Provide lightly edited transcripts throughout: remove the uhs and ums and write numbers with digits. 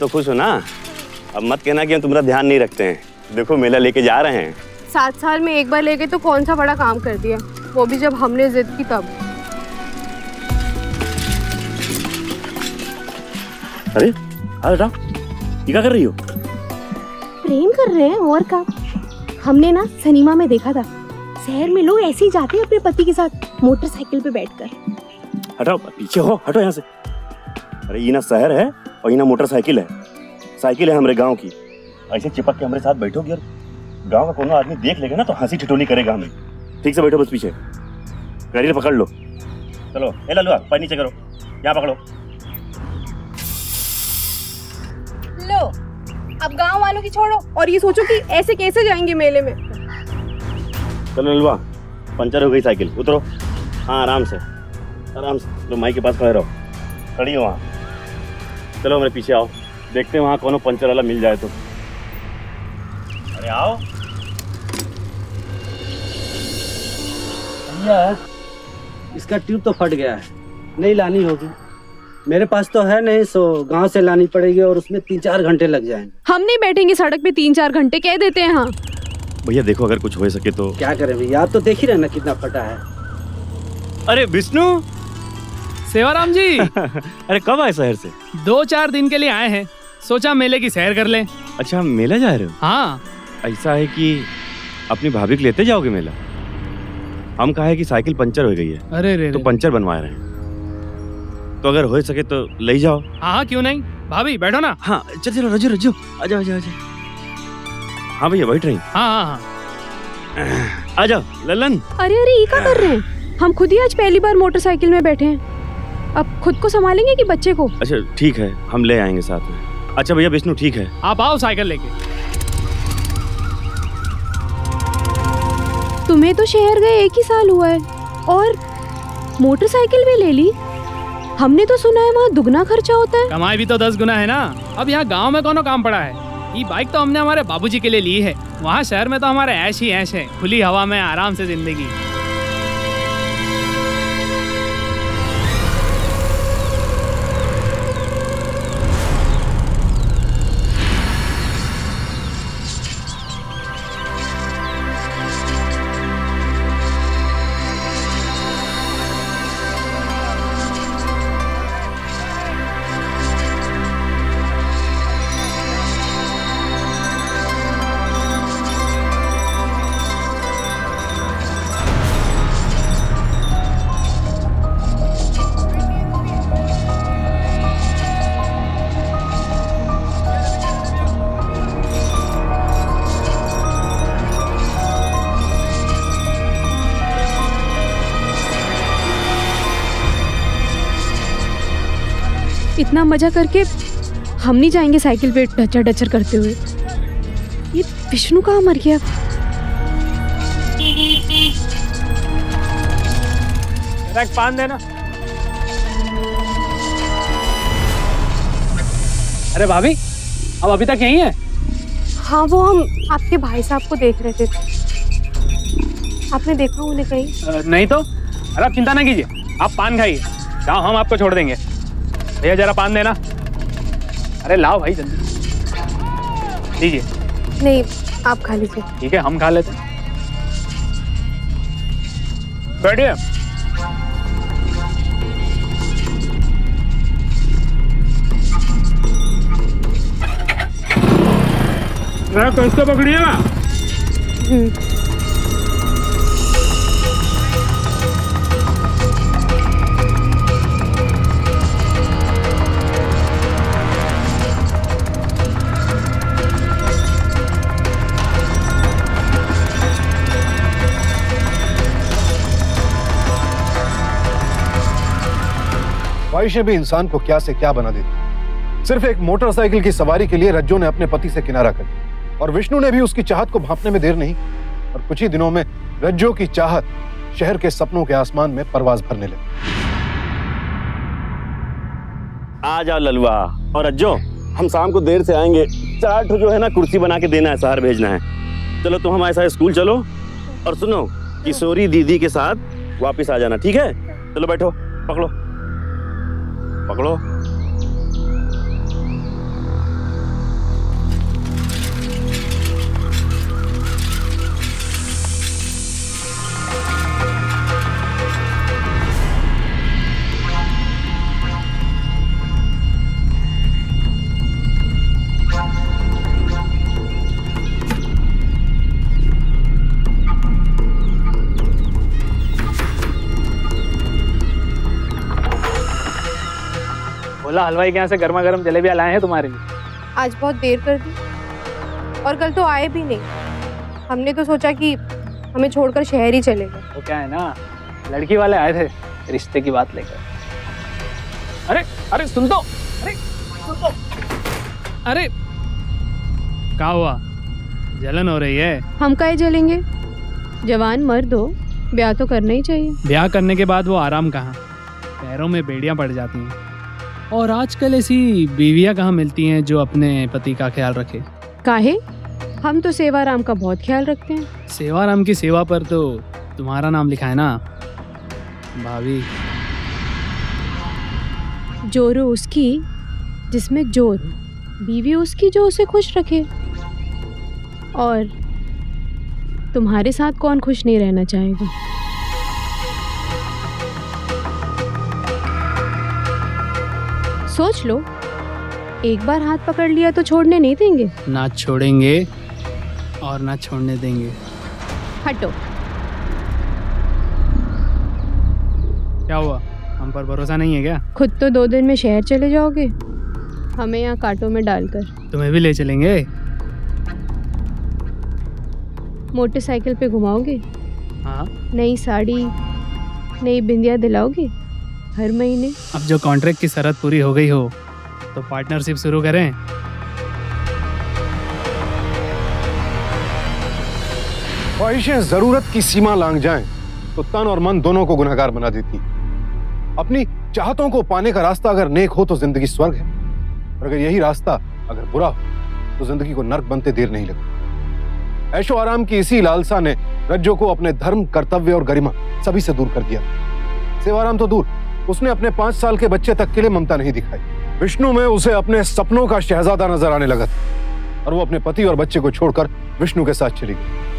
तो खुश हो ना? अब मत कहना कि हम तुम्हारा ध्यान नहीं रखते हैं। देखो मेला लेके जा रहे हैं। 7 साल में एक बार लेके तो कौन सा बड़ा काम कर दिया, वो भी जब हमने जिद की तब। अरे अरे ये क्या कर रही हो? प्रेम कर रहे हैं और क्या। हमने ना सिनेमा में देखा था, शहर में लोग ऐसे ही जाते हैं अपने पति के साथ मोटरसाइकिल पे बैठकर। हटाओ पीछे हो, हटो यहाँ से। अरे ये ना शहर है और ये ना मोटरसाइकिल है। साइकिल है हमारे गांव की। ऐसे चिपक के हमारे साथ बैठोगे और गांव का कोनो आदमी देख लेगा ना तो हंसी ठिठोली करेगा हमें। ठीक से बैठो बस पीछे। गाड़ी पकड़ लो। चलो ए ललुआ पैर नीचे करो, यहाँ पकड़ो। लो अब गांव वालों की छोड़ो और ये सोचो कि ऐसे कैसे जाएंगे मेले में। चलो ललुआ, पंचर हो गई साइकिल, उतरो। हाँ आराम से आराम से। लो माई के पास खड़े रहो, खड़ी हो वहाँ। चलो मेरे पीछे आओ, देखते हैं वहाँ कोनो पंचर वाला मिल जाए तो। अरे आओ। भैया इसका ट्यूब तो फट गया है, नहीं लानी होगी। मेरे पास तो है नहीं, सो गांव से लानी पड़ेगी और उसमें 3-4 घंटे लग जाएंगे। हम नहीं बैठेंगे सड़क पे 3-4 घंटे, कह देते हैं। हाँ भैया देखो अगर कुछ हो सके तो। क्या करें भैया, आप तो देख ही रहे ना कितना फटा है। अरे विष्णु। सेवाराम जी। अरे कब आए शहर से? 2-4 दिन के लिए आए हैं, सोचा मेले की सैर कर लें। अच्छा मेला जा रहे हो? हाँ। ऐसा है कि अपनी भाभी को लेते जाओगे मेला? हम कहा है कि साइकिल पंचर हो गई है। अरे रे तो पंचर बनवा रहे हैं, तो अगर हो सके तो ले जाओ। हाँ क्यों नहीं, भाभी बैठो ना। हाँ चलो रजो रजो, आजाओ आजाओ आजाओ। हाँ भैया बैठ रही। हाँ हाँ हाँ। आ जाओ ललन। अरे अरे ये क्या कर रहे हैं? हम खुद ही आज पहली बार मोटरसाइकिल में बैठे हैं, अब खुद को संभालेंगे कि बच्चे को? अच्छा ठीक है, हम ले आएंगे साथ में। अच्छा भैया विष्णु ठीक है, आप आओ साइकिल लेके। तुम्हें तो शहर गए 1 ही साल हुआ है और मोटरसाइकिल भी ले ली। हमने तो सुना है वहाँ दुगना खर्चा होता है। कमाई भी तो 10 गुना है ना। अब यहाँ गांव में कौन काम पड़ा है। ये बाइक तो हमने हमारे बाबूजी के लिए ली है, वहाँ शहर में तो हमारे ऐश ही ऐश है, खुली हवा में आराम से जिंदगी। इतना मजा करके हम नहीं जाएंगे साइकिल पे डचर डचर करते हुए। ये विष्णु कहाँ मर गया? एक पान देना। अरे भाभी अब अभी तक यहीं है? हाँ वो हम आपके भाई साहब को देख रहे थे, आपने देखा उन्हें कहीं? नहीं तो। अरे आप चिंता ना कीजिए, आप पान खाइए, जाओ हम आपको छोड़ देंगे। भैया जरा पान देना। अरे लाओ भाई जल्दी लीजिए। नहीं आप खा लीजिए। ठीक है हम खा लेते हैं, बैठिए। कैसे पकड़िएगा। ख्वाहिशें भी इंसान को क्या से क्या बना देती। सिर्फ एक मोटरसाइकिल की सवारी के लिए रज्जो ने अपने पति से किनारा कर दिया और विष्णु ने भी उसकी चाहत को भांपने में देर नहीं और कुछ ही दिनों में रज्जो की चाहत शहर के सपनों के आसमान में परवाज भरने लगी। आ जाओ ललुआ और रज्जो, हम शाम को देर से आएंगे। 4 ठो जो है ना कुर्सी बना के देना है, शहर भेजना है। चलो तुम हमारे साथ स्कूल चलो और सुनो किशोरी दीदी के साथ वापिस आ जाना, ठीक है? चलो बैठो, पकड़ो पकड़ो। बोला हलवाई के यहाँ से गर्मा गर्म जलेबियाँ लाए हैं तुम्हारे लिए। आज बहुत देर कर दी और कल तो आए भी नहीं। हमने तो सोचा कि हमें छोड़कर शहर ही चले गए। वो क्या है ना, लड़की वाले आए थे रिश्ते की बात लेकर। अरे अरे सुन तो, अरे सुन तो, अरे क्या हुआ, जलन हो रही है? हम काहे जलेंगे, जवान मर्द हो, ब्याह तो करना ही चाहिए। ब्याह करने के बाद वो आराम कहाँ, पैरों में बेड़ियां पड़ जाती हैं। और आजकल ऐसी बीवियां कहाँ मिलती हैं जो अपने पति का ख्याल रखे। काहे, हम तो सेवाराम का बहुत ख्याल रखते हैं। सेवाराम की सेवा पर तो तुम्हारा नाम लिखा है ना भाभी। जोरो उसकी जिसमें जोर हो, बीवी उसकी जो उसे खुश रखे। और तुम्हारे साथ कौन खुश नहीं रहना चाहेगा। सोच लो, एक बार हाथ पकड़ लिया तो छोड़ने नहीं देंगे। ना छोड़ेंगे और ना छोड़ने देंगे। हटो। क्या हुआ, हम पर भरोसा नहीं है क्या? खुद तो 2 दिन में शहर चले जाओगे, हमें यहाँ कांटों में डालकर। तुम्हें भी ले चलेंगे। मोटरसाइकिल पे घुमाओगे, हाँ, नई साड़ी, नई बिंदिया दिलाओगे हर महीने। अब जो कॉन्ट्रैक्ट की शर्त पूरी हो गई हो तो पार्टनरशिप शुरू करें। ख्वाहिशें जरूरत की सीमा लांघ जाएं तो तन और मन दोनों को गुनहगार बना देती। अपनी चाहतों को पाने का रास्ता अगर नेक हो तो जिंदगी स्वर्ग है, और अगर यही रास्ता अगर बुरा हो तो जिंदगी को नर्क बनते देर नहीं लगती। ऐशो आराम की इसी लालसा ने रज्जो को अपने धर्म, कर्तव्य और गरिमा सभी से दूर कर दिया। सेवाराम तो दूर, उसने अपने 5 साल के बच्चे तक के लिए ममता नहीं दिखाई। विष्णु में उसे अपने सपनों का शहजादा नजर आने लगा और वो अपने पति और बच्चे को छोड़कर विष्णु के साथ चली गई।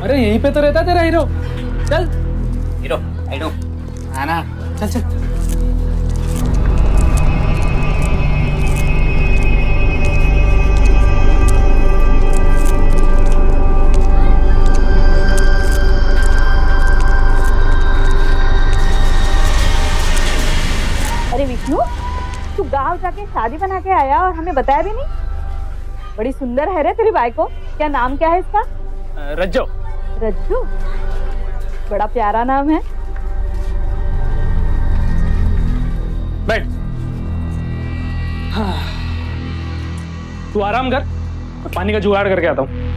अरे यहीं पे तो रहता तेरा हीरो। चल हीरो, आई नो। आना, चल चल। अरे विष्णु, तू गांव जाके शादी बना के आया और हमें बताया भी नहीं। बड़ी सुंदर है रे तेरी बाइको। क्या नाम क्या है इसका? रज्जो। रज्जू, बड़ा प्यारा नाम है। बैठ। हाँ। तू आराम कर, मैं पानी का जुगाड़ करके आता हूँ।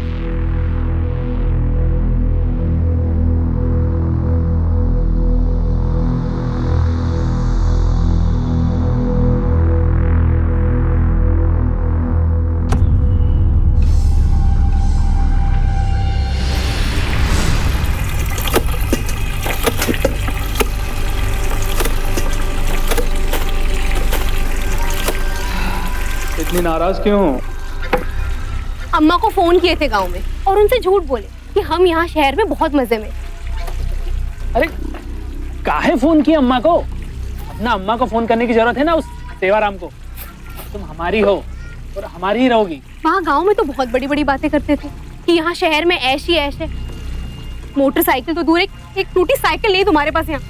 इतनी नाराज क्यों? अम्मा को फोन किए थे गांव में और उनसे झूठ बोले कि हम यहाँ शहर में बहुत मजे में। अरे काहे फोन किया अम्मा को? ना अम्मा को फोन करने की जरूरत है ना उस सेवाराम को। तुम हमारी हो और हमारी ही रहोगी। वहाँ गांव में तो बहुत बड़ी बड़ी बातें करते थे कि यहाँ शहर में ऐश ही ऐश है। मोटरसाइकिल तो दूर, एक टूटी साइकिल नहीं तुम्हारे पास यहाँ।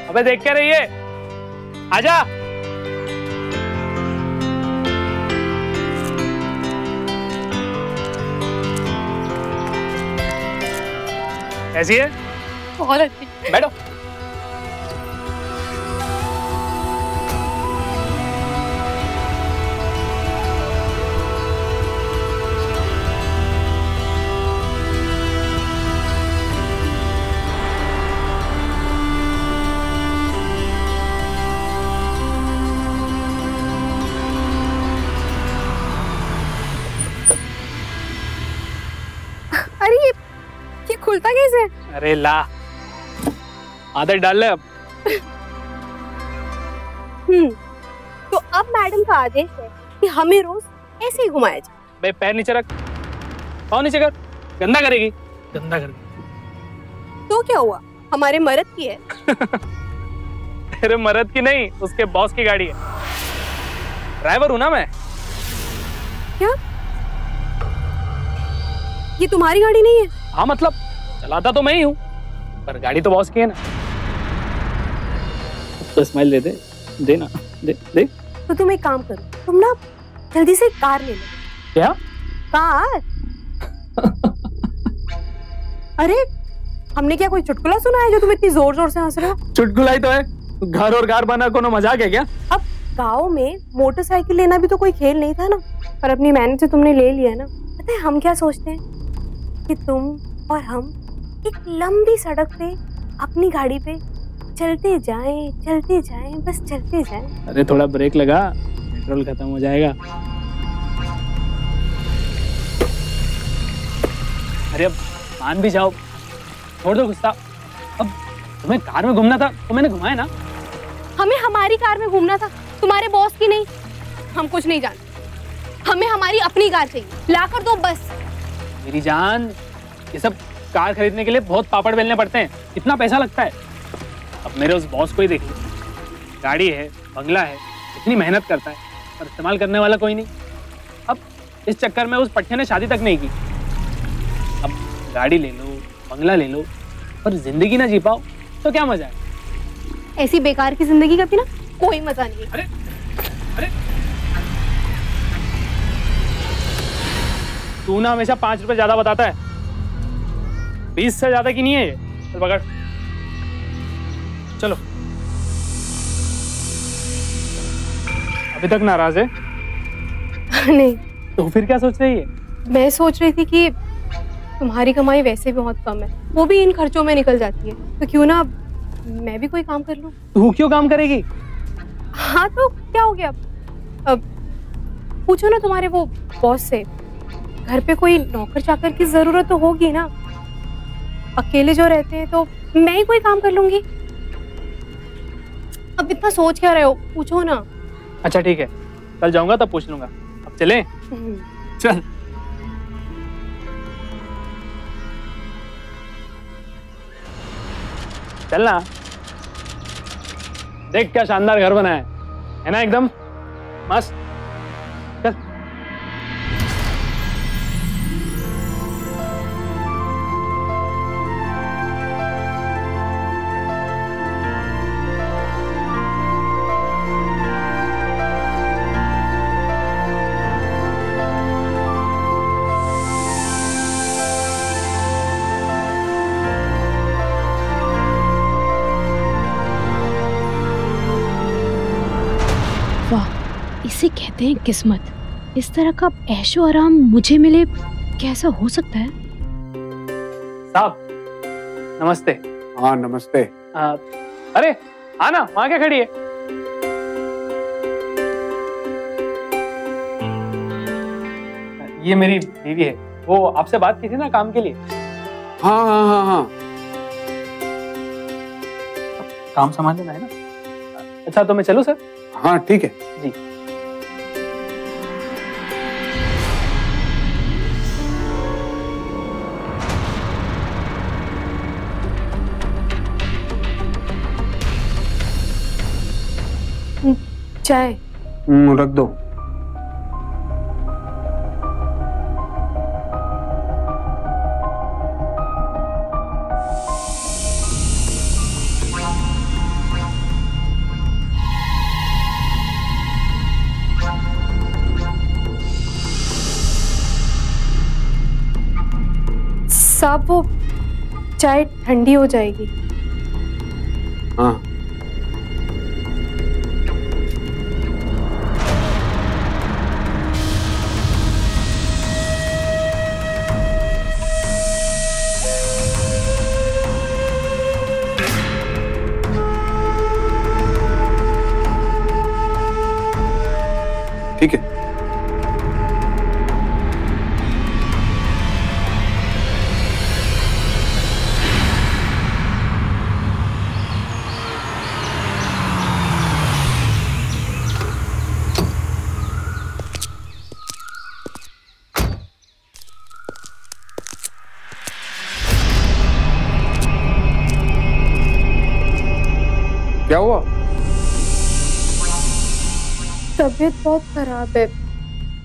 अबे देख क्या रही है, आजा। कैसी है? बहुत अच्छी। बैठो। अरे ये खुलता कैसे? अरे ला, आदत डाल ले अब। तो अब मैडम का आदेश है कि हमें रोज ऐसे ही घुमाया जाए। बे पैर नीचे रख, पाँव नीचे कर, गंदा करेगी, गंदा कर। तो क्या हुआ, हमारे मर्द की है। तेरे मर्द की नहीं, उसके बॉस की गाड़ी है। ड्राइवर हूं ना मैं। क्या ये तुम्हारी गाड़ी नहीं है? हाँ मतलब चलाता तो मैं ही हूँ, पर गाड़ी तो बॉस की है ना। तो स्माइल दे दे ना, दे दे। तो तुम एक काम करो, तुम ना जल्दी से कार ले लो। क्या कार? अरे हमने क्या कोई चुटकुला सुना है जो तुम इतनी जोर जोर से हंस रहे हो? चुटकुला ही तो है, घर और कार बना कोनो मजाक है क्या? अब गांव में मोटरसाइकिल लेना भी तो कोई खेल नहीं था ना, पर अपनी मेहनत से तुमने ले लिया ना। पता है हम क्या सोचते हैं कि तुम और हम एक लंबी सड़क पे अपनी गाड़ी पे चलते जाएं, बस चलते जाएं। अरे थोड़ा ब्रेक लगा, पेट्रोल खत्म हो जाएगा। अरे अब मान भी जाओ, छोड़ दो गुस्सा। अब तुम्हें कार में घूमना था तो मैंने घुमाया ना। हमें हमारी कार में घूमना था, तुम्हारे बॉस की नहीं। हम कुछ नहीं जानते, हमें हमारी अपनी कार चाहिए, लाकर दो बस। मेरी जान, ये सब कार खरीदने के लिए बहुत पापड़ बेलने पड़ते हैं, कितना पैसा लगता है। अब मेरे उस बॉस को ही देख लो, गाड़ी है, बंगला है, इतनी मेहनत करता है, पर इस्तेमाल करने वाला कोई नहीं। अब इस चक्कर में उस पट्टे ने शादी तक नहीं की। अब गाड़ी ले लो, बंगला ले लो, पर जिंदगी ना जी पाओ तो क्या मजा है? ऐसी बेकार की जिंदगी का भी ना कोई मजा नहीं है। अरे अरे तू ना हमेशा 5 रुपए ज्यादा बताता है, 20 से ज्यादा की नहीं है ये। चल पकड़, चलो। अभी तक नाराज है? नहीं, तो फिर क्या सोच रही है? मैं सोच रही थी कि तुम्हारी कमाई वैसे भी बहुत कम है, वो भी इन खर्चों में निकल जाती है, तो क्यों ना मैं भी कोई काम कर लूं। तू क्यों काम करेगी? हाँ तो क्या हो गया, अब पूछो ना तुम्हारे वो बॉस से, घर पे कोई नौकर चाकर की जरूरत तो होगी ना। अकेले जो रहते हैं तो मैं ही कोई काम कर लूंगी। अब इतना सोच क्या रहे हो, पूछो ना। अच्छा ठीक है, कल जाऊंगा तब पूछ लूंगा। अब चलें? चल। चलना, देख क्या शानदार घर बना है ना, एकदम मस्त। चल। इसे कहते हैं किस्मत। इस तरह का ऐशो आराम मुझे मिले, कैसा हो सकता है? साहब नमस्ते। हाँ नमस्ते। अरे आना, वहां क्या खड़ी है? ये मेरी बीवी है, वो आपसे बात की थी ना काम के लिए। हाँ हाँ हाँ हाँ, काम संभाल लेना है ना। अच्छा तो मैं चलूं सर? हाँ ठीक है जी। चाय। रख दो। साहब वो चाय ठंडी हो जाएगी। हाँ। ठीक है। क्या हुआ? तबीयत बहुत खराब है,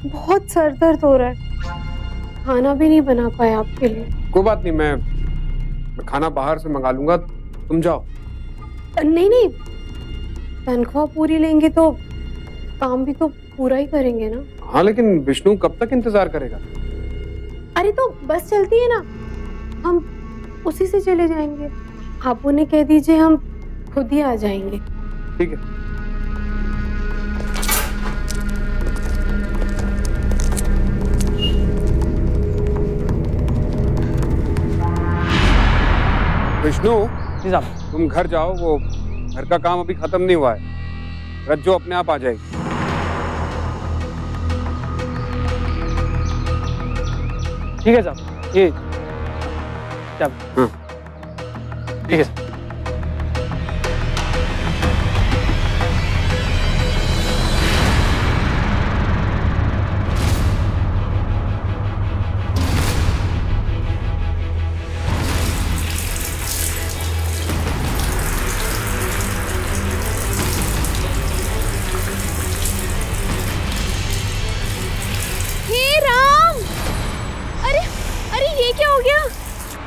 बहुत सर दर्द हो रहा है, खाना भी नहीं बना पाया आपके लिए। कोई बात नहीं, मैं खाना बाहर से मंगा लूंगा, तुम जाओ। नहीं नहीं, तनख्वाह पूरी लेंगे तो काम भी तो पूरा ही करेंगे ना। हाँ, लेकिन विष्णु कब तक इंतजार करेगा? अरे तो बस चलती है ना, हम उसी से चले जाएंगे। आप उन्हें कह दीजिए हम खुद ही आ जाएंगे। ठीक है। विष्णु जी साहब। तुम घर जाओ, वो घर का काम अभी खत्म नहीं हुआ है, रज्जो अपने आप आ जाएगी। ठीक है साहब, ये क्या? हाँ। ठीक है साहब।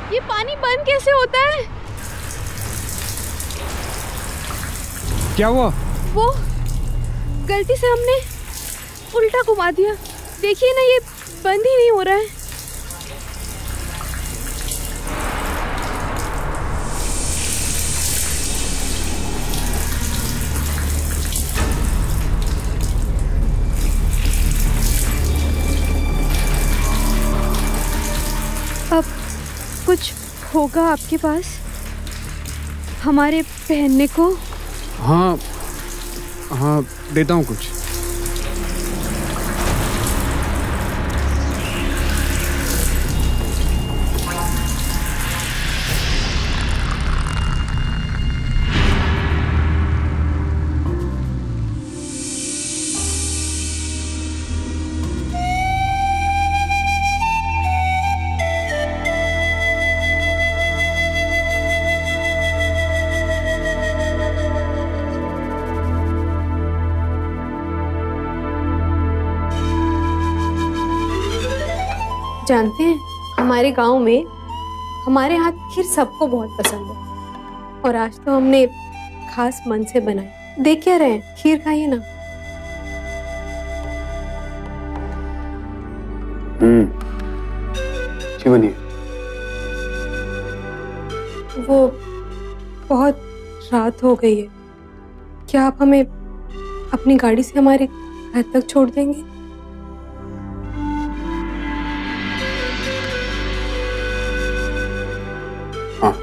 ये पानी बंद कैसे होता है? क्या हुआ? वो गलती से हमने उल्टा घुमा दिया, देखिए ना, ये बंद ही नहीं हो रहा है। अब कुछ होगा आपके पास हमारे पहनने को? हाँ हाँ, देता हूँ कुछ। जानते हैं, हमारे गांव में हमारे हाथ खीर सबको बहुत पसंद है, और आज तो हमने खास मन से बनाई। देख क्या रहे हैं, खीर खाइए ना। अच्छी बनी है। वो बहुत रात हो गई है, क्या आप हमें अपनी गाड़ी से हमारे घर तक छोड़ देंगे? हाँ।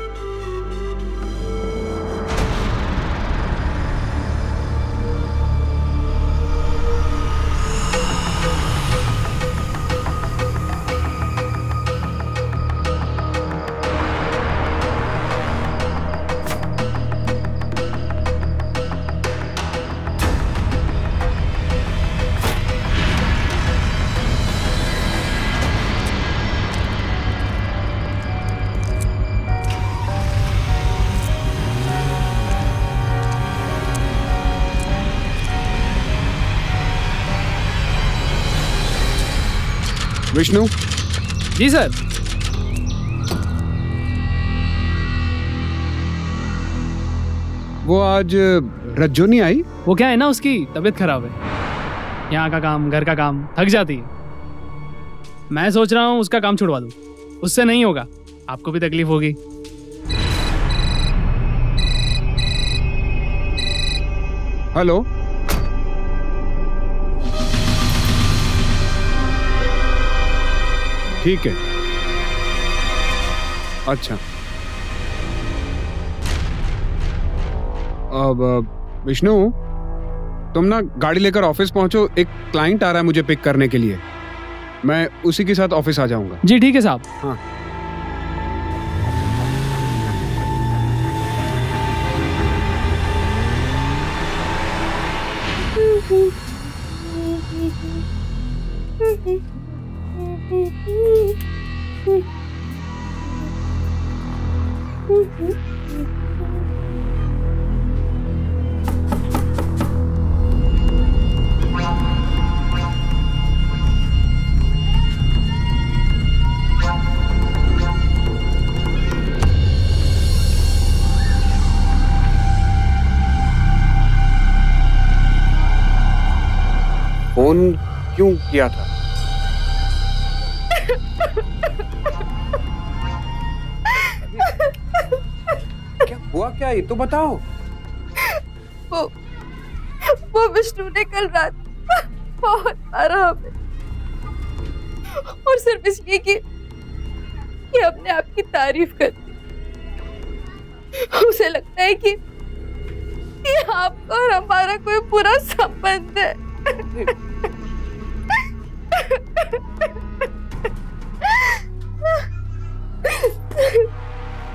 विष्णु। जी सर। वो आज रज्जो नहीं आई? वो क्या है ना, उसकी तबीयत खराब है। यहाँ का काम, घर का काम, थक जाती है। मैं सोच रहा हूँ उसका काम छुड़वा दूँ। उससे नहीं होगा, आपको भी तकलीफ होगी। हेलो। ठीक है। अच्छा, अब विष्णु, तुम ना गाड़ी लेकर ऑफिस पहुंचो। एक क्लाइंट आ रहा है मुझे पिक करने के लिए। मैं उसी के साथ ऑफिस आ जाऊंगा। जी ठीक है साहब। हाँ। फोन क्यों किया था? क्या हुआ, क्या ये तो बताओ। वो विष्णु ने कल रात बहुत मारा हमें, और सिर्फ इसलिए कि हमने आपकी तारीफ कर दी। उसे लगता है कि आपका और हमारा कोई बुरा संबंध है।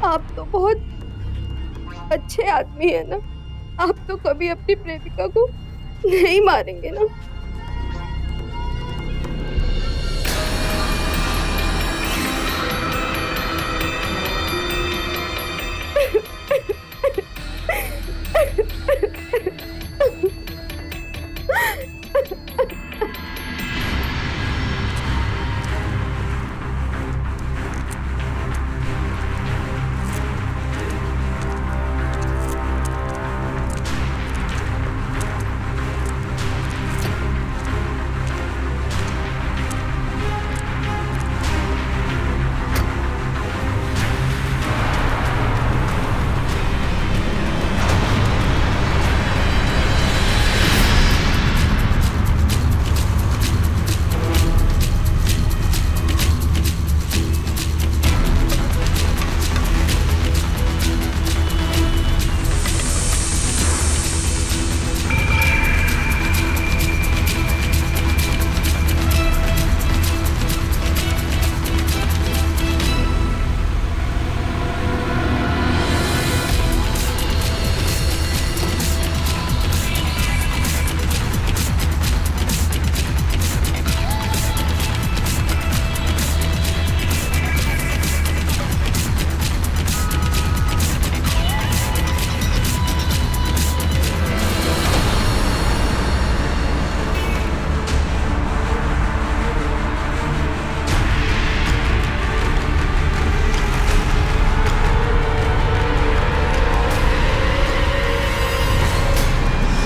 आप तो बहुत अच्छे आदमी है ना, आप तो कभी अपनी प्रेमिका को नहीं मारेंगे ना।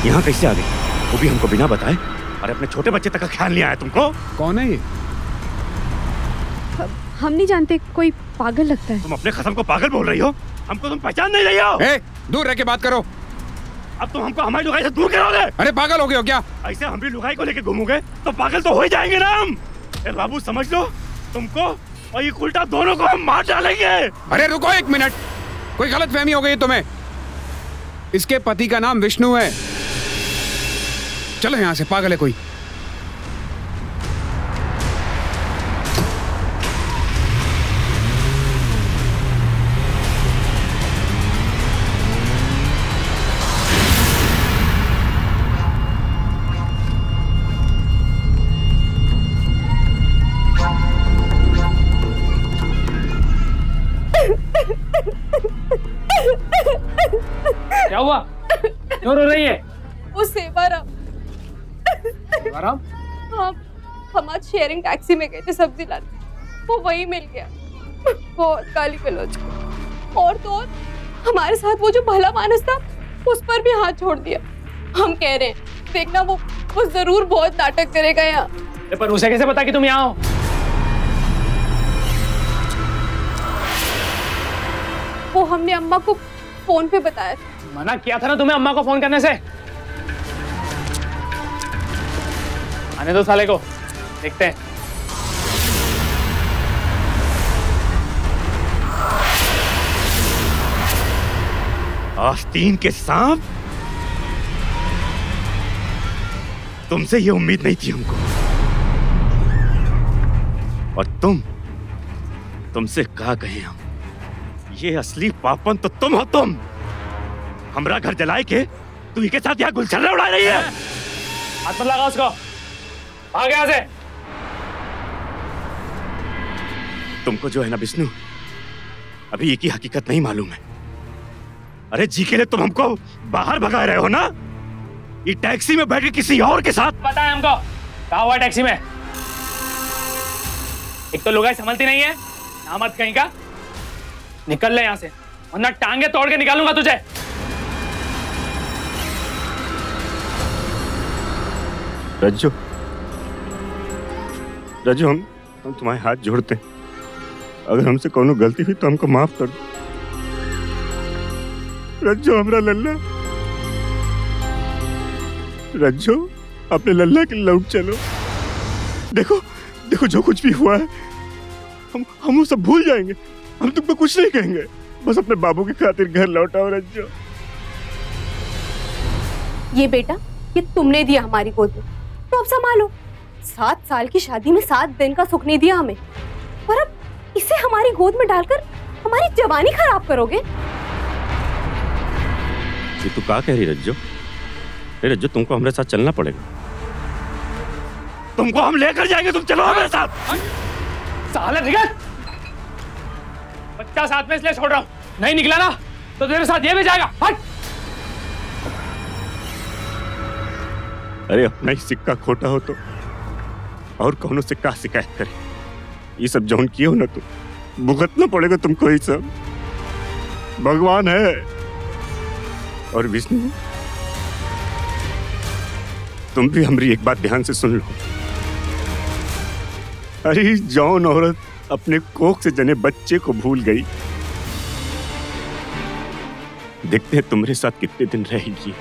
यहाँ कैसे आ गई, वो भी हमको बिना बताए? अरे अपने छोटे बच्चे तक का ख्याल नहीं आया तुमको? कौन है ये? हम नहीं जानते, कोई पागल लगता है। तुम अपने खसम को पागल बोल रही हो? हमको तुम पहचान नहीं रही हो? दूर रह के बात करो। अब तुम हमको हमारी लुगाई से दूर करोगे? अरे पागल हो गए हो क्या? ऐसे हम भी लुगाई को लेके घूमोगे तो पागल तो हो ही जाएंगे ना हम। बाबू समझ लो, तुमको और ये उल्टा दोनों को हम मार डालेंगे। अरे रुको एक मिनट, कोई गलतफहमी हो गई तुम्हें। इसके पति का नाम विष्णु है। चलो यहाँ से, पागल है कोई। क्या हुआ? क्यों रो रही है? वो सेवाराम। सेवाराम? हाँ, हम आज शेयरिंग टैक्सी में गए थे सब्जी लाने, वो वही मिल गया। बहुत गाली गलौज। और तो और हमारे साथ वो जो भला मानस था उस पर भी हाथ छोड़ दिया। हम कह रहे हैं देखना वो जरूर बहुत नाटक करेगा यहाँ। पर उसे कैसे पता कि तुम यहाँ हो? वो हमने अम्मा को फोन पे बताया था। मना किया था ना तुम्हें अम्मा को फोन करने से। आने दो साले को, देखते हैं। आस्तीन के सांप, तुमसे ये उम्मीद नहीं थी हमको। और तुमसे कहा कहे हम, ये असली पापन तो तुम हो। तुम हमरा घर जलाए के तू के साथ यहाँ गुलछर्रे उड़ा रही है। हाथ मत लगा उसको, भाग यहाँ से। तुमको जो है ना विष्णु, अभी ये की हकीकत नहीं मालूम है। अरे जी के लिए तुम हमको बाहर भगा रहे हो ना, ये टैक्सी में बैठ के किसी और के साथ। पता है हमको कहा हुआ टैक्सी में। एक तो लुगाई संभलती नहीं है, नामत कहीं का। निकल ले यहाँ से, वरना टांगे तोड़ के निकालूंगा तुझे। रज्जो, रज्जो, हम तुम्हारे हाथ जोड़ते हैं। अगर हमसे कोनो गलती हुई तो हमको माफ कर दो। रज्जो, हमरा लल्ला, रज्जो, अपने लल्ला के लौट चलो। देखो देखो, जो कुछ भी हुआ है हम वो सब भूल जाएंगे। हम तुमको कुछ नहीं कहेंगे, बस अपने बाबू की खातिर घर लौटाओ रज्जो। ये बेटा, ये तुमने दिया हमारी गोद में, तो अब संभालो। 7 साल की शादी में 7 दिन का सुख नहीं दिया हमें, और अब इसे हमारी गोद में डालकर हमारी जवानी खराब करोगे। ये तू क्या कह रही रज्जो? रज्जो, तुमको हमारे साथ चलना पड़ेगा। तुमको हम लेकर जाएंगे, तुम चलो हमारे साथ। साले निकल, बच्चा साथ में इसलिए छोड़ रहा हूं, नहीं निकला ना तो तेरे साथ ये भी जाएगा। हट। अरे अपना ही सिक्का खोटा हो तो और कौनों से क्या शिकायत करे। ये सब जौन किए हो ना, तुम भुगतना पड़ेगा तुमको। ये सब भगवान है। और विष्णु, तुम भी हमारी एक बात ध्यान से सुन लो। अरे जौन औरत अपने कोख से जने बच्चे को भूल गई, देखते हैं तुम्हारे साथ कितने दिन रहेगी।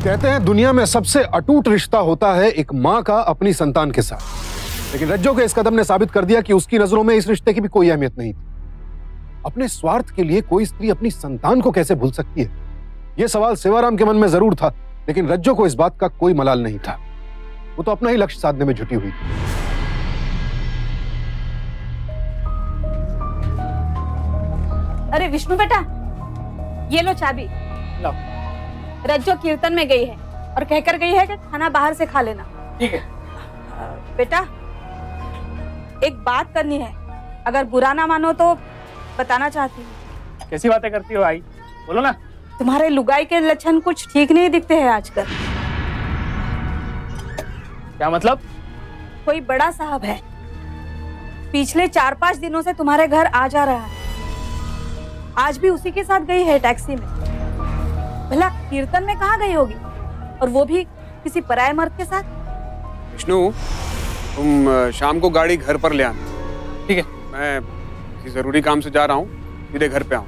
कहते हैं दुनिया में सबसे अटूट रिश्ता होता है एक मां का अपनी संतान के साथ, लेकिन रज्जो के इस कदम ने साबित कर दिया कि उसकी नजरों में इस रिश्ते की भी कोई अहमियत नहीं थी। अपने स्वार्थ के लिए कोई स्त्री अपनी संतान को कैसे भूल सकती है? यह सवाल सेवाराम के मन में जरूर था, लेकिन रज्जो को इस बात का कोई मलाल नहीं था। वो तो अपना ही लक्ष्य साधने में जुटी हुई थी। अरे विष्णु बेटा, ये लो चाबी। लो। रज्जो कीर्तन में गई है और कहकर गई है कि खाना बाहर से खा लेना। ठीक है बेटा, एक बात करनी है, अगर बुरा ना मानो तो बताना चाहती हूँ। कैसी बातें करती हो आई, बोलो ना। तुम्हारे लुगाई के लक्षण कुछ ठीक नहीं दिखते हैं आजकल। क्या मतलब? कोई बड़ा साहब है, पिछले 4-5 दिनों से तुम्हारे घर आ जा रहा है। आज भी उसी के साथ गई है टैक्सी में। भला कीर्तन में कहाँ गई होगी, और वो भी किसी पराये मर्द के साथ। विष्णु, तुम शाम को गाड़ी घर पर ले आना। ठीक है। मैं किसी जरूरी काम से जा रहा हूँ, सीधे घर पे आऊँ।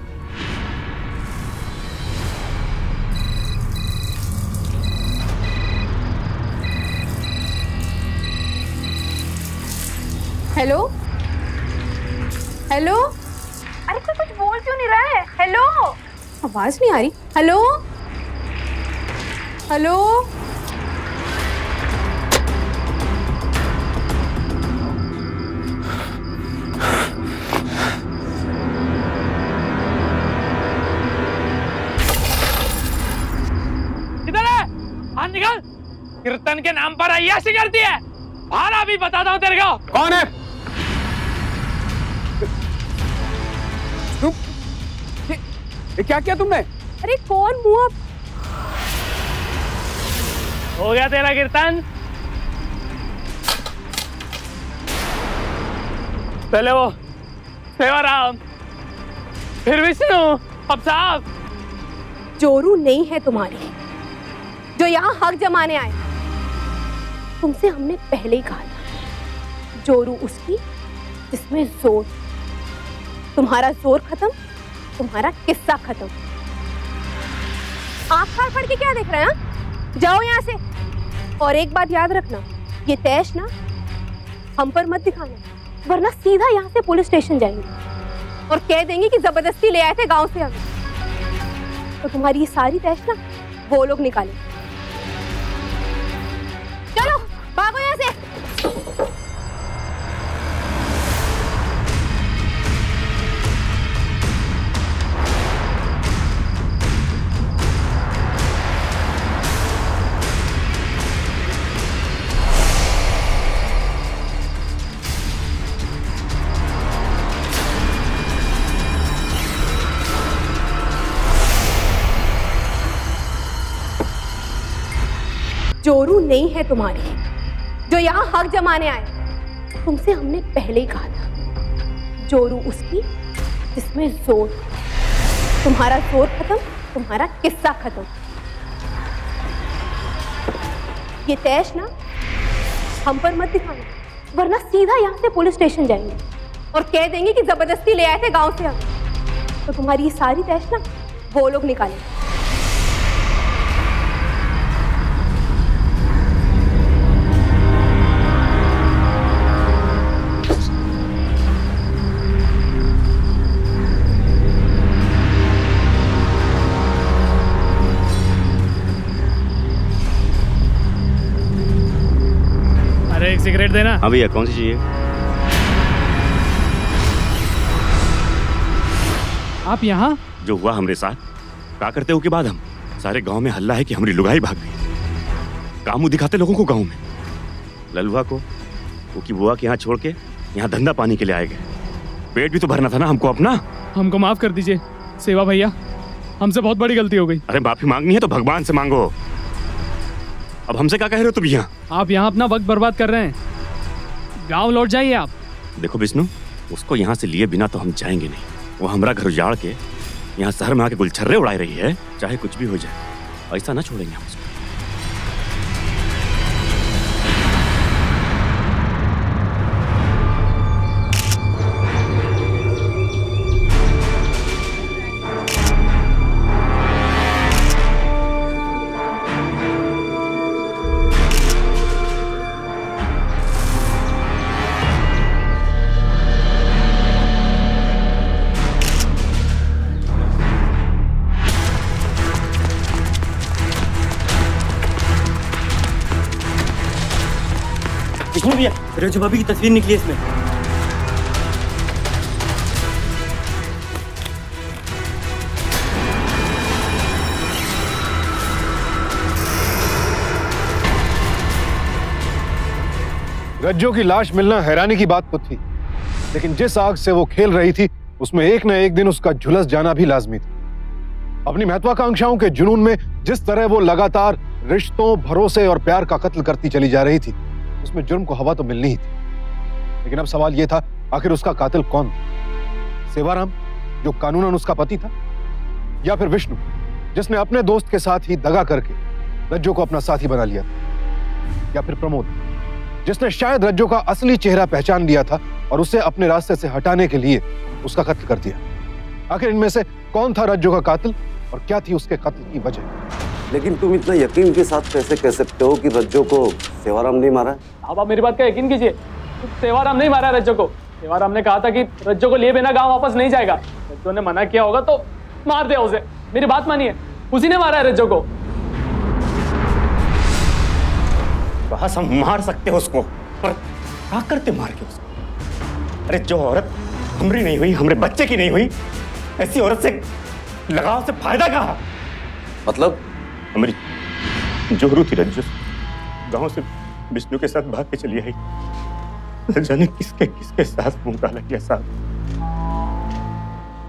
हेलो हेलो, अरे कोई कुछ बोल क्यों नहीं रहा है? हेलो, आवाज नहीं आ रही। हेलो हेलो, किधर है? हाथ निकाल। कीर्तन के नाम पर अय्याशी करती है। बाहर अभी बताता हूँ तेरे को। कौन है? ये क्या किया तुमने? अरे कौन मुंह अब? हो गया तेरा कीर्तन? पहले वो सेवाराम, फिर विष्णु, अब साहब। जोरू नहीं है तुम्हारी जो यहाँ हक जमाने आए। तुमसे हमने पहले ही कहा था, जोरू उसकी जिसमें जोर। तुम्हारा जोर खत्म, तुम्हारा किस्सा खत्म। आँख फाड़ फाड़ के क्या देख रहे हैं? जाओ यहाँ से। और एक बात याद रखना, ये तैश ना हम पर मत दिखाना, वरना सीधा यहाँ से पुलिस स्टेशन जाएंगे और कह देंगे कि जबरदस्ती ले आए थे गांव से हमें। तो तुम्हारी ये सारी तैश ना वो लोग निकाले। चलो भागो यहाँ से। जोरू नहीं है तुम्हारी जो यहाँ हक जमाने आए। तुमसे हमने पहले ही कहा था, जोरू उसकी जिसमें जोर। तुम्हारा जोर खत्म, तुम्हारा किस्सा खत्म। ये तैश ना हम पर मत दिखाना, वरना सीधा यहाँ से पुलिस स्टेशन जाएंगे और कह देंगे कि जबरदस्ती ले आए थे गांव से हम। तो तुम्हारी ये सारी तैश ना वो लोग निकालेंगे। एक सिगरेट देना। हाँ भैया, कौन सी चाहिए? आप यहाँ? जो हुआ हमरे साथ, क्या करते हो के बाद हम सारे गांव में हल्ला है कि हमारी लुगाई भाग गई। काम दिखाते लोगों को गांव में। ललुआ को उसकी बुआ के यहाँ छोड़ के यहाँ धंधा पानी के लिए आए गए। पेट भी तो भरना था ना हमको अपना। हमको माफ कर दीजिए सेवा भैया, हमसे बहुत बड़ी गलती हो गई। अरे माफी मांगनी है तो भगवान से मांगो। अब हमसे क्या कह रहे हो तुम यहाँ? आप यहाँ अपना वक्त बर्बाद कर रहे हैं, गांव लौट जाइए आप। देखो विष्णु, उसको यहाँ से लिए बिना तो हम जाएंगे नहीं। वो हमारा घर उजाड़ के यहाँ शहर में आके गुलछर्रे उड़ाई रही है। चाहे कुछ भी हो जाए, ऐसा ना छोड़ेंगे हम उसको। विष्णु भैया, रज्जू भाभी की तस्वीर निकली इसमें। रज्जू की लाश मिलना हैरानी की बात तो थी, लेकिन जिस आग से वो खेल रही थी उसमें एक न एक दिन उसका झुलस जाना भी लाजमी था। अपनी महत्वाकांक्षाओं के जुनून में जिस तरह वो लगातार रिश्तों, भरोसे और प्यार का कत्ल करती चली जा रही थी, उसमें जुर्म को हवा तो मिलनी ही थी। लेकिन अब सवाल यह था, आखिर उसका कातिल कौन था? सेवाराम, जो कानूनन उसका पति था, या फिर विष्णु, जिसने अपने दोस्त के साथ ही दगा करके रज्जू को अपना साथी बना लिया, या फिर प्रमोद, जिसने शायद रज्जू का असली चेहरा पहचान लिया था और उसे अपने रास्ते से हटाने के लिए उसका कत्ल कर दिया। आखिर इनमें से कौन था रज्जू का कातिल और क्या थी उसके कत्ल की वजह? लेकिन तुम इतना यकीन के साथ कैसे कह सकते हो कि रज्जू को सेवाराम नहीं मारा? अब आप मेरी बात का यकीन कीजिए, सेवाराम नहीं मारा रज्जू को। सेवाराम ने कहा था कि रज्जू को लिए बिना गांव वापस नहीं जाएगा। रज्जू ने मना किया होगा तो मार दिया उसे। मेरी बात मानिए, उसी ने मारा है रज्जू को। बस हम मार सकते हो उसको, पर क्या करते मार के उसको? अरे जो औरत हमारी नहीं हुई, हमारे बच्चे की नहीं हुई, ऐसी औरत से लगाव से फायदा कहा? मतलब हमारी जोरू थी रज्जू, गांव से विष्णु के साथ भाग के चली आई। न जाने किसके किसके साथ मुंह काला किया साहब।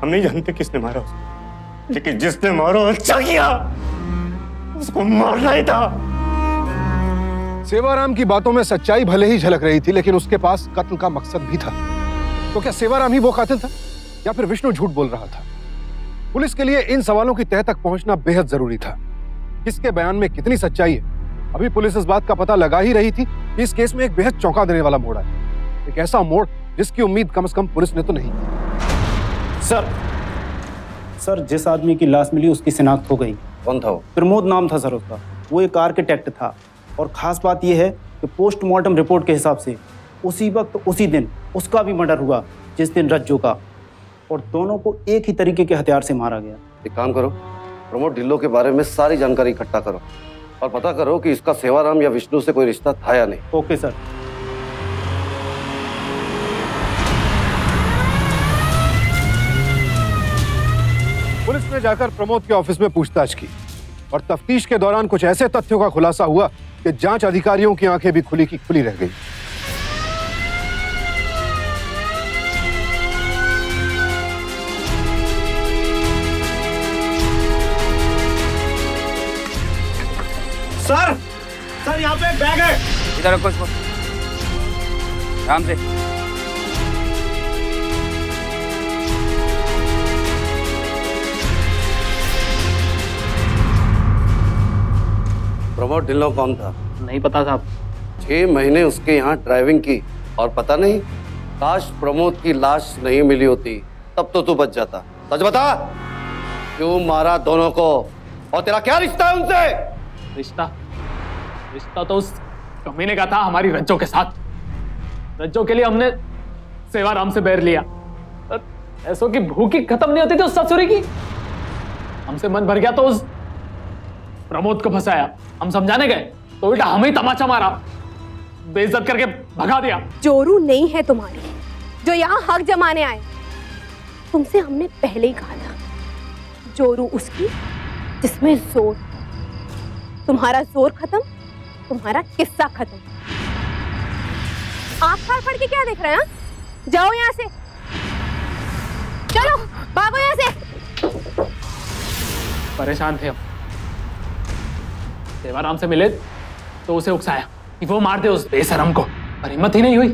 हम नहीं जानते किसने मारा उसको, लेकिन जिसने मारो अच्छा किया, उसको मारना ही था। सेवाराम की बातों में सच्चाई भले ही झलक रही थी, लेकिन उसके पास कत्ल का मकसद भी था। तो क्या सेवाराम ही वो कातिल था या फिर विष्णु झूठ बोल रहा था? पुलिस के लिए इन सवालों की तह तक पहुंचना बेहद जरूरी था। किसके बयान में कितनी सच्चाई है, अभी पुलिस इस बात का पता लगा ही रही थी कि इस केस में एक बेहद चौंका देने वाला मोड़ है। एक ऐसा मोड़ जिसकी उम्मीद कम से कम पुलिस ने तो नहीं की। सर जिस आदमी की लाश मिली उसकी शिनाख्त हो गई। कौन था वो? प्रमोद नाम था सर उसका। वो एक आर्किटेक्ट था और खास बात यह है कि पोस्टमार्टम रिपोर्ट के हिसाब से उसी वक्त उसी दिन उसका भी मर्डर हुआ जिस दिन रज्जो का, और दोनों को एक ही तरीके के हथियार से मारा गया। एक काम करो, प्रमोद ढिल्लो के बारे में सारी जानकारी इकट्ठा करो और पता करो कि इसका सेवाराम या विष्णु से कोई रिश्ता था या नहीं। Okay sir. पुलिस ने जाकर प्रमोद के ऑफिस में पूछताछ की और तफ्तीश के दौरान कुछ ऐसे तथ्यों का खुलासा हुआ कि जांच अधिकारियों की आंखें भी खुली की खुली रह गई। सर यहाँ पे एक बैग है। इधर रखो इसको, आराम से। प्रमोद ढिल्लो कौन था? नहीं पता साहब। 6 महीने उसके यहाँ ड्राइविंग की और पता नहीं, काश प्रमोद की लाश नहीं मिली होती तब तो तू बच जाता। सच बता, क्यों मारा दोनों को और तेरा क्या रिश्ता है उनसे? रिश्ता तो उस कमीने का था हमारी रज्जो के साथ। रज्जो के लिए हमने सेवाराम से बैर लिया। ऐसों की भूख ही खत्म नहीं होती थी उस ससुरी की। हमसे मन भर गया तो उस प्रमोद को फंसाया। हम समझाने गए तो उल्टा हमें ही तमाचा मारा, बेइज्जत करके भगा दिया। जोरू नहीं है तुम्हारी जो यहाँ हक जमाने आए। तुमसे हमने पहले ही कहा था, जोरू उसकी जिसमें जोर। तुम्हारा जोर खत्म, तुम्हारा किस्सा खत्म। आँख फाड़ फाड़ के क्या देख रहे हैं? जाओ यहाँ से, चलो भागो यहाँ से। परेशान थे हम। सेवाराम से मिले तो उसे उकसाया कि वो मार दे उस बेशरम को, पर हिम्मत ही नहीं हुई।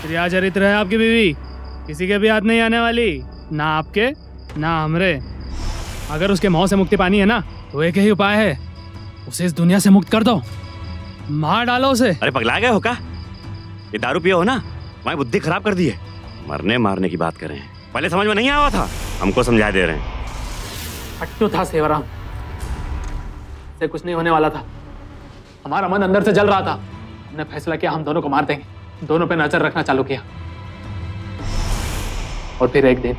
क्या चरित्र है आपकी बीवी? किसी के भी हाथ नहीं आने वाली, ना आपके ना हमरे। अगर उसके मोह से मुक्ति पानी है ना, तो एक ही उपाय है, उसे इस दुनिया से मुक्त कर दो, मार डालो उसे। अरे पगला गए हो क्या? ये दारू पिया हो ना, तुम्हारी बुद्धि खराब कर दी है। मरने मारने की बात कर रहे हैं, पहले समझ में नहीं आया था, हमको समझा दे रहे हैं। हट्टू था सेवाराम, से कुछ नहीं होने वाला था। हमारा मन अंदर से जल रहा था। हमने फैसला किया हम दोनों को मार देंगे। दोनों पे नजर रखना चालू किया और फिर एक दिन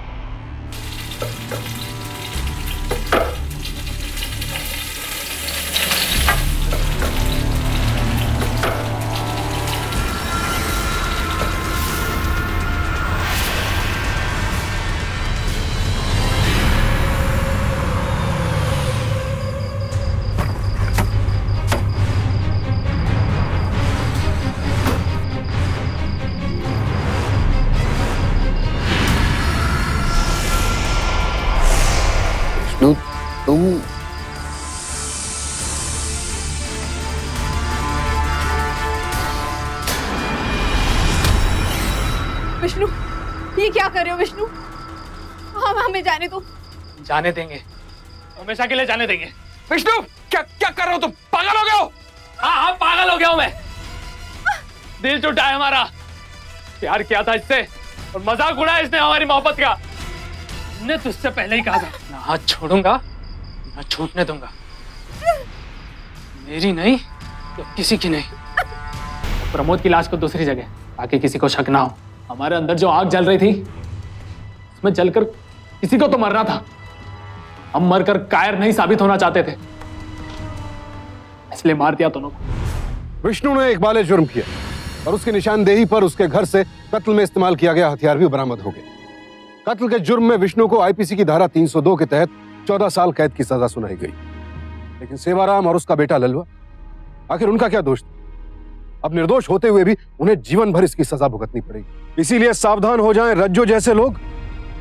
तुम विष्णु, ये क्या कर रहे हो विष्णु? हमें जाने दो। जाने देंगे, हमेशा के लिए जाने देंगे। विष्णु, क्या क्या कर रहे हो तुम? पागल हो गए हो? हाँ पागल हो गया हूं मैं। दिल टूटा है हमारा, प्यार किया था इससे और मजाक उड़ाया इसने हमारी मोहब्बत का। हमने तुझसे पहले ही कहा था, ना हाथ छोड़ूंगा ना छूटने दूंगा। मेरी नहीं तो किसी की नहीं। प्रमोद की लाश को दूसरी जगह, ताकि किसी को शक ना हो। हमारे अंदर जो आग जल रही थी, उसमें जलकर किसी को तो मरना था। हम मरकर कायर नहीं साबित होना चाहते थे, इसलिए मार दिया दोनों को। विष्णु ने एक बाले जुर्म किया और उसकी निशानदेही पर उसके घर से कत्ल में इस्तेमाल किया गया हथियार भी बरामद हो गए। कत्ल के जुर्म में विष्णु को आईपीसी की धारा 302 के तहत 14 साल कैद की सजा सुनाई गई। लेकिन सेवाराम और उसका बेटा ललवा, आखिर उनका क्या दोष था? अब निर्दोष होते हुए भी उन्हें जीवन भर इसकी सजा भुगतनी पड़ेगी। इसीलिए सावधान हो जाएं रज्जो जैसे लोग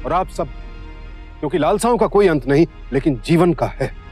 और आप सब। क्योंकि लालसाओं का कोई अंत नहीं, लेकिन जीवन का है।